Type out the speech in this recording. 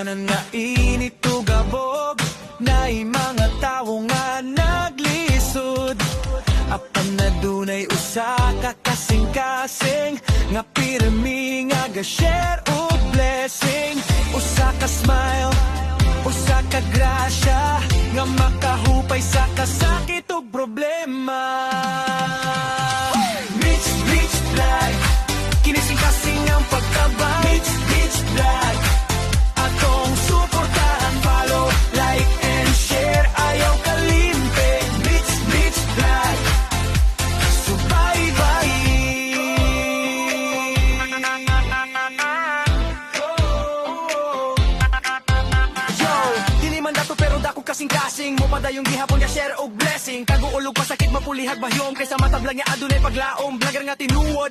tanan nga init ug gabog, nay mga tawo nga naglisod. Apan na dunay usa ka kasing-kasing nga pirmi nga ga-share og blessing. Usa ka smile, usa ka grasya nga makahupay sa kasakit ug problema. Rich, rich vlog, kinising-kasing ang pagkabang. Rich, rich vlog, atong suportahan, follow, like and share, ayaw kalimpe. Rich, rich vlog, subaybay. Yo, dili man dato pero dako kasing-kasing mo padayong gihapon nga share og blessing. Kago ulog pasakit mapulihag bahyom kaysa matablang nga adunay paglaom. Vlogger nga tinuod